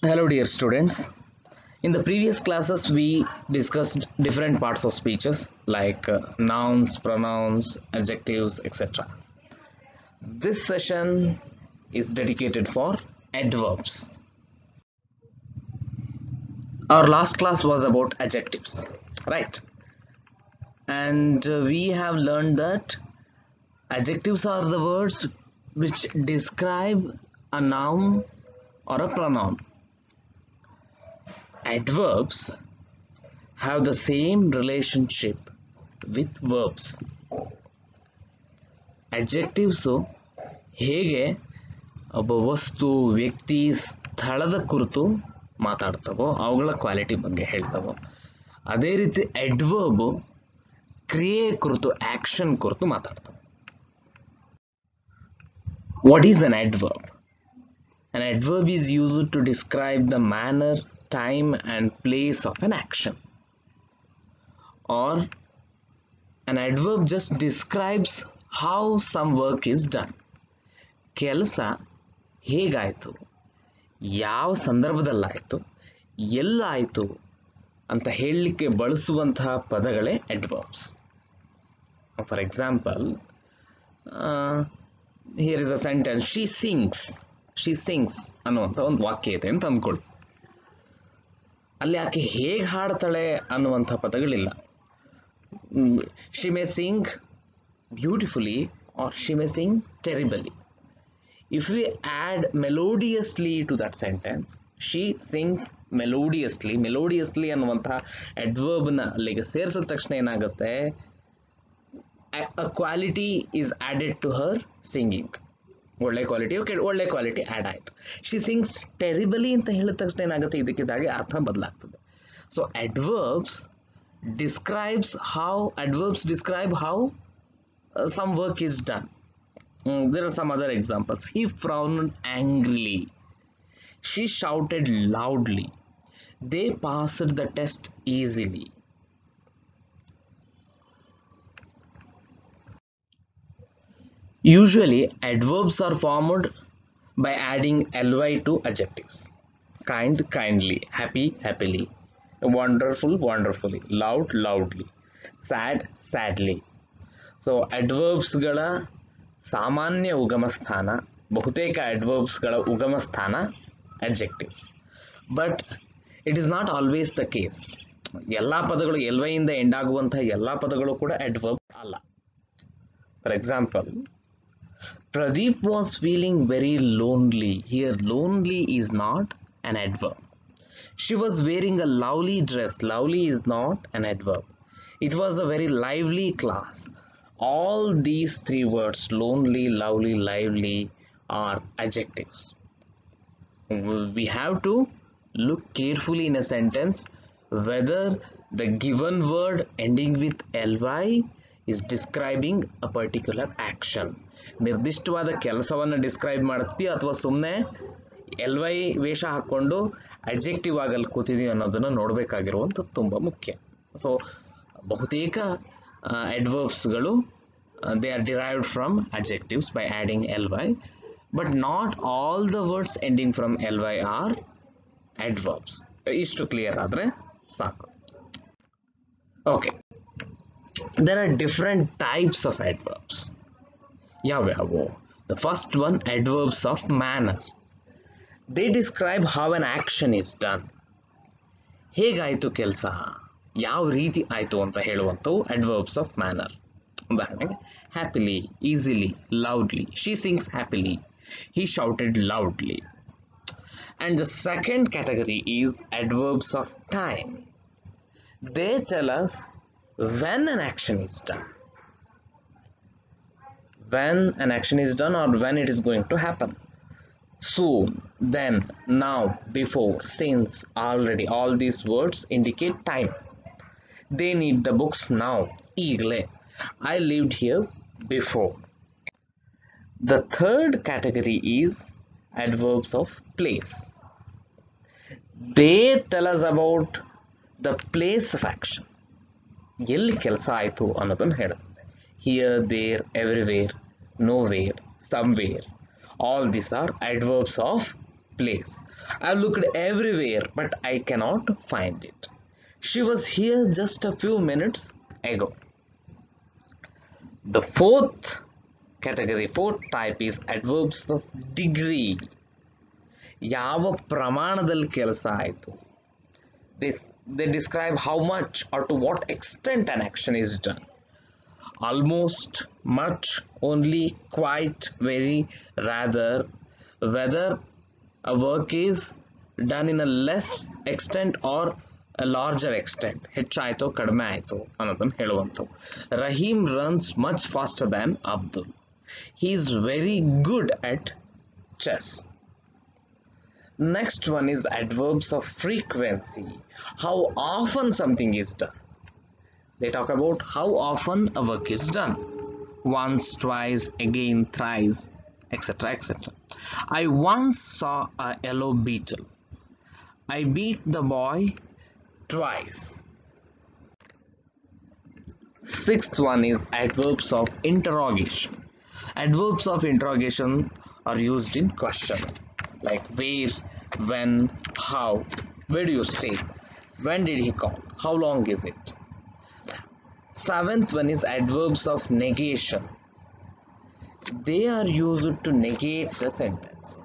Hello dear students. In the previous classes we discussed different parts of speeches like nouns, pronouns, adjectives, etc. This session is dedicated for adverbs. Our last class was about adjectives, right? And we have learned that adjectives are the words which describe a noun or a pronoun. Adverbs have the same relationship with verbs. Adjectives ಹೇಗೆ ಒಬ್ಬ ವಸ್ತು ವ್ಯಕ್ತಿ ಸ್ಥಳದ ಕುರಿತು ಮಾತಾಡ್ತವೋ ಅವುಗಳ quality ಬಗ್ಗೆ ಹೇಳ್ತವೋ ಅದೇ ರೀತಿ ಅಡ್ವರ್ಬ್ ಕ್ರಿಯೆ ಕುರಿತು ಆಕ್ಷನ್ ಕುರಿತು ಮಾತಾಡ್ತವೆ. What is an adverb? An adverb is used to describe the manner, time and place of an action. Or an adverb just describes how some work is done. ಕೆಲಸ ಹೇಗಾಯಿತು, ಯಾವ ಸಂದರ್ಭದಲ್ಲಾಯಿತು, ಎಲ್ಲಾಯಿತು ಅಂತ ಹೇಳಲಿಕ್ಕೆ ಬಳಸುವಂತಹ ಪದಗಳೇ adverbs. For example, here is a sentence, she sings ಅನ್ನುವಂಥ ಒಂದು ವಾಕ್ಯ ಇದೆ ಅಂತ ಅಂದ್ಕೊಳ್ಳಿ. ಅಲ್ಲಿ ಆಕೆ ಹೇಗೆ ಹಾಡ್ತಾಳೆ ಅನ್ನುವಂಥ ಪದಗಳಿಲ್ಲ. She may sing beautifully or she may sing terribly. If we add melodiously to that sentence, she sings melodiously ಅನ್ನುವಂತಹ adverb ನ ಅಲ್ಲಿಗೆ ಸೇರಿಸಿದ ತಕ್ಷಣ ಏನಾಗುತ್ತೆ, a quality is added to her singing. ಒಳ್ಳೆ ಕ್ವಾಲಿಟಿ ಆಡ್ ಆಯ್ತು. ಶಿ ಸಿಂಗ್ಸ್ ಟೆರಿಬಲಿ ಅಂತ ಹೇಳಿದ ತಕ್ಷಣ ಏನಾಗುತ್ತೆ, ಇದಕ್ಕಿದ್ದಾಗೆ ಅರ್ಥ ಬದಲಾಗ್ತದೆ. So adverbs describe how some work is done. There are some other examples. He frowned angrily. She shouted loudly. They passed the test easily. Usually adverbs are formed by adding ly to adjectives. Kind, kindly, happy, happily, wonderful, wonderfully, loud, loudly, sad, sadly. So adverbs ಗಳ ಸಾಮಾನ್ಯ ಉಗಮ ಸ್ಥಾನ, ಬಹುತೇಕ adverbs ಗಳ ಉಗಮ ಸ್ಥಾನ adjectives. But it is not always the case. ಎಲ್ಲ ಪದಗಳು ly ಇಂದ ಎಂಡ್ ಆಗುವಂತಹ ಎಲ್ಲ ಪದಗಳು ಕೂಡ adverb ಅಲ್ಲ. For example, Pradeep was feeling very lonely. Here lonely is not an adverb. She was wearing a lovely dress. Lovely is not an adverb. It was a very lively class. All these three words, lonely, lovely, lively, are adjectives. We have to look carefully in a sentence whether the given word ending with ly is describing a particular action. ನಿರ್ದಿಷ್ಟವಾದ ಕೆಲಸವನ್ನು describe ಮಾಡುತ್ತೀಯ ಅಥವಾ ಸುಮ್ಮನೆ ly ವೇಷ ಹಾಕೊಂಡು adjective ಆಗಲ್ಲಿ ಕೂತಿದೀವಿ ಅನ್ನೋದನ್ನ ನೋಡಬೇಕಾಗಿರುವಂಥದ್ದು ತುಂಬ ಮುಖ್ಯ. So ಬಹುತೇಕ adverbsಗಳು they are derived from adjectives by adding ly, but not all the words ending from ly are adverbs. ಇಷ್ಟು ಕ್ಲಿಯರ್ ಆದ್ರೆ ಸಾಕು. Okay, there are different types of adverbs. ಯಾವ್ಯಾವು? The first one, adverbs of manner. They describe how an action is done. ಹೇಗಾಯಿತು ಕೆಲಸ, ಯಾವ ರೀತಿ ಆಯಿತು ಅಂತ ಹೇಳುವಂಥವು adverbs of manner. ಉದಾಹರಣೆಗೆ happily, easily, loudly. She sings happily. He shouted loudly. And the second category is adverbs of time. They tell us when an action is done. When an action is done or when it is going to happen. Soon, then, now, before, since, already. All these words indicate time. They need the books now. ಈಗಲೇ. I lived here before. The third category is adverbs of place. They tell us about the place of action. ಎಲ್ಲಿ ಕೆಲಸ ಆಯಿತು ಅನ್ನೋದನ್ನು ಹೇಳುತ್ತೆ. Here, there, everywhere, nowhere, somewhere. All these are adverbs of place. I've looked everywhere, but I cannot find it. She was here just a few minutes ago. The fourth type is adverbs of degree. ಯಾವ ಪ್ರಮಾಣದಲ್ಲಿ ಕೆಲಸ ಆಯಿತು. They describe how much or to what extent an action is done. Almost, much, only, quite, very, rather, whether a work is done in a less extent or a larger extent. ಹೆಚ್ಚಾಯಿತೋ ಕಡಿಮೆ ಆಯಿತೋ ಅನ್ನೋದನ್ನು ಹೇಳುವಂಥವು. Rahim runs much faster than Abdul. He is very good at chess. Next one is adverbs of frequency. How often something is done. They talk about how often a work is done. Once, twice, again, thrice, etc. etc. I once saw a yellow beetle. I beat the boy twice. Sixth one is adverbs of interrogation. Adverbs of interrogation are used in questions like where, when, how, where do you stay, when did he call, how long is it. Seventh one is adverbs of negation. They are used to negate the sentence.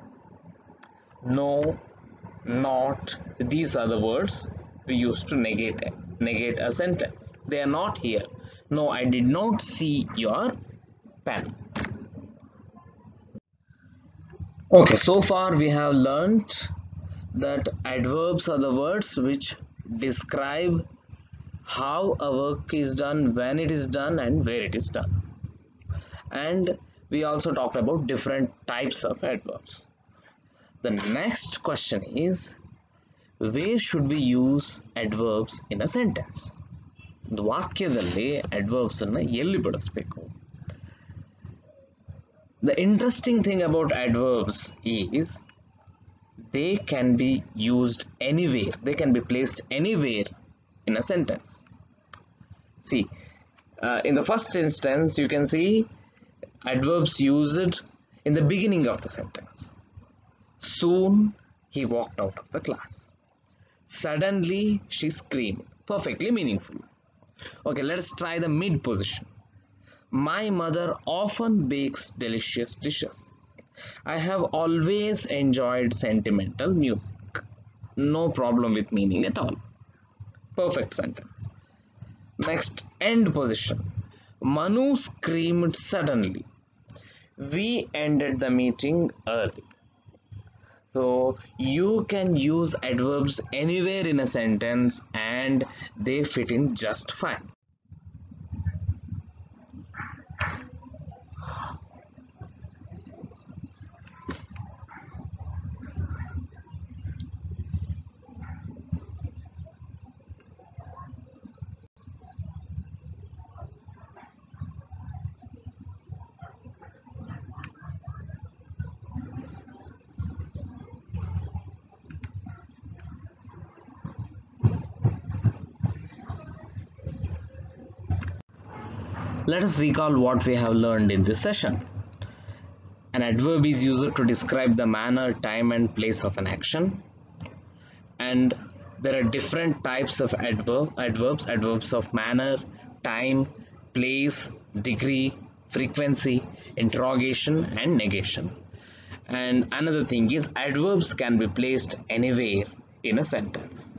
No, not, these are the words we use to negate a sentence. They are not here. No, I did not see your pen. Okay, so far we have learnt that adverbs are the words which describe how a work is done, when it is done, and where it is done. And we also talked about different types of adverbs. The next question is, where should we use adverbs in a sentence? ಒಂದು ವಾಕ್ಯದಲ್ಲಿ adverbs ಅನ್ನು ಎಲ್ಲಿ ಬಳಸಬೇಕು? The interesting thing about adverbs is they can be used anywhere. They can be placed anywhere in a sentence. See, in the first instance, you can see adverbs used in the beginning of the sentence. Soon he walked out of the class. Suddenly she screamed. Perfectly meaningful. Okay, let's try the mid position. My mother often bakes delicious dishes. I have always enjoyed sentimental music. No problem with meaning at all. Perfect sentence. Next, end position. Manu screamed suddenly. We ended the meeting early. So you can use adverbs anywhere in a sentence and they fit in just fine. Let us recall what we have learned in this session. An adverb is used to describe the manner, time, and place of an action. And there are different types of adverbs. Adverbs of manner, time, place, degree, frequency, interrogation, and negation. And another thing is adverbs can be placed anywhere in a sentence.